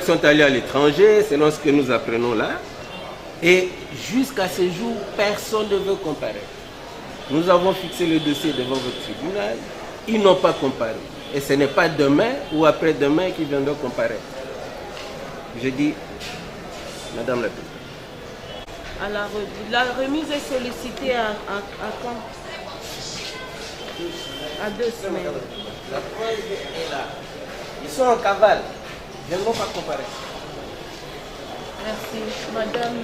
Ils sont allés à l'étranger, selon ce que nous apprenons là. Et jusqu'à ce jour, personne ne veut comparer. Nous avons fixé le dossier devant votre tribunal. Ils n'ont pas comparé. Et ce n'est pas demain ou après-demain qu'ils viendront comparer. Je dis, Madame la Présidente. La remise est sollicitée à quand? À 2 semaines. La preuve est là. Ils sont en cavale. Ils ne vont pas comparer. Merci. Madame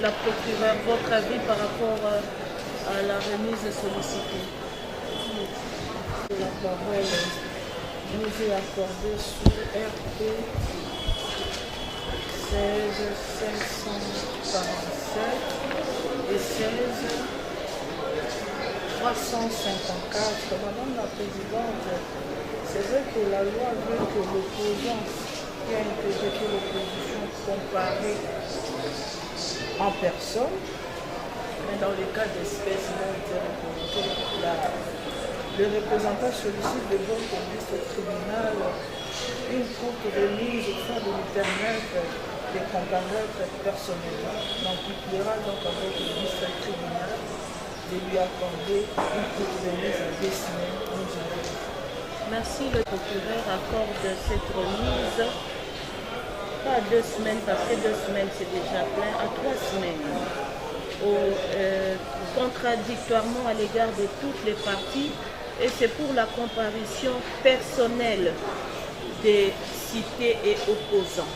la procureure, votre avis par rapport à la remise sollicitée? La parole nous est accordée sur RP 16 547 et 16 354. Madame la Présidente, c'est vrai que la loi veut que l'opposant qui a intégré l'opposition comparée en personne, mais dans les cas d'espèces non représentés, le représentant sollicite de votre liste au tribunal une courte remise au fin de nous permettre de comparaître personnellement. Donc il plaira donc à votre liste au tribunal de lui accorder une courte remise à 2 semaines. Merci, le procureur accorde cette remise, pas à 2 semaines, parce que 2 semaines c'est déjà plein, à 3 semaines. Contradictoirement à l'égard de toutes les parties, et c'est pour la comparution personnelle des cités et opposants.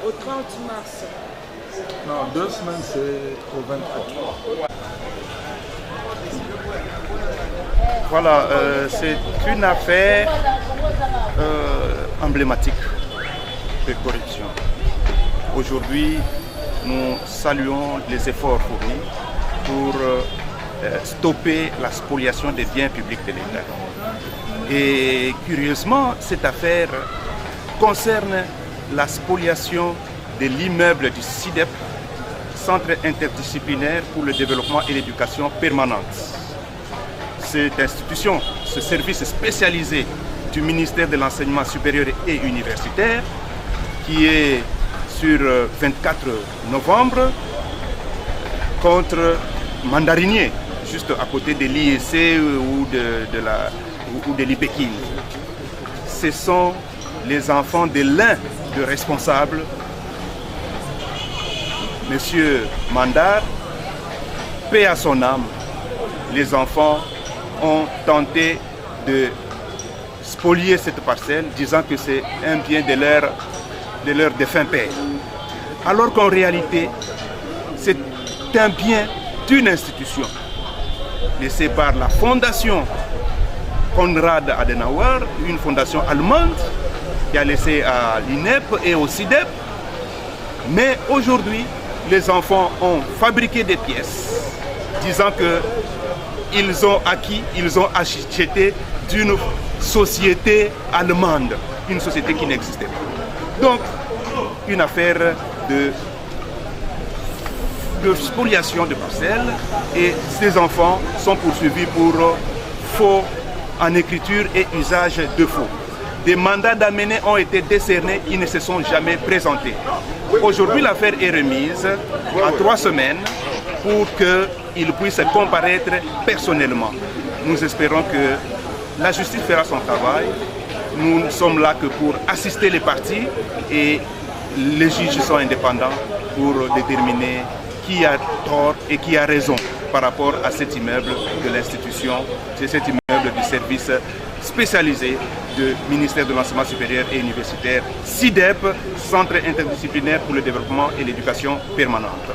Au 30 mars. Non, 2 semaines c'est au 23. Voilà, c'est une affaire emblématique de corruption. Aujourd'hui, nous saluons les efforts fournis pour stopper la spoliation des biens publics de l'État. Et curieusement, cette affaire concerne la spoliation de l'immeuble du CIDEP, Centre interdisciplinaire pour le développement et l'éducation permanente. Cette institution, ce service spécialisé du ministère de l'Enseignement supérieur et universitaire, qui est sur 24 novembre contre Mandarinier, juste à côté de l'IEC ou de l'IPEKIN. Ce sont les enfants de l'un des responsables, Monsieur Mandar, paix à son âme. Les enfants ont tenté de spolier cette parcelle, disant que c'est un bien de leur défunt père. Alors qu'en réalité, c'est un bien d'une institution laissée par la fondation Konrad Adenauer, une fondation allemande qui a laissé à l'INEP et au CIDEP. Mais aujourd'hui, les enfants ont fabriqué des pièces disant qu'ils ont acquis, ils ont acheté d'une société allemande, une société qui n'existait pas. Donc, une affaire de spoliation de parcelles, et ces enfants sont poursuivis pour faux en écriture et usage de faux. Des mandats d'amener ont été décernés, ils ne se sont jamais présentés. Aujourd'hui, l'affaire est remise à 3 semaines pour qu'ils puissent comparaître personnellement. Nous espérons que la justice fera son travail. Nous ne sommes là que pour assister les parties, et les juges sont indépendants pour déterminer qui a tort et qui a raison par rapport à cet immeuble de l'institution, c'est cet immeuble du service spécialisé du ministère de l'Enseignement supérieur et universitaire, CIDEP, Centre interdisciplinaire pour le développement et l'éducation permanente.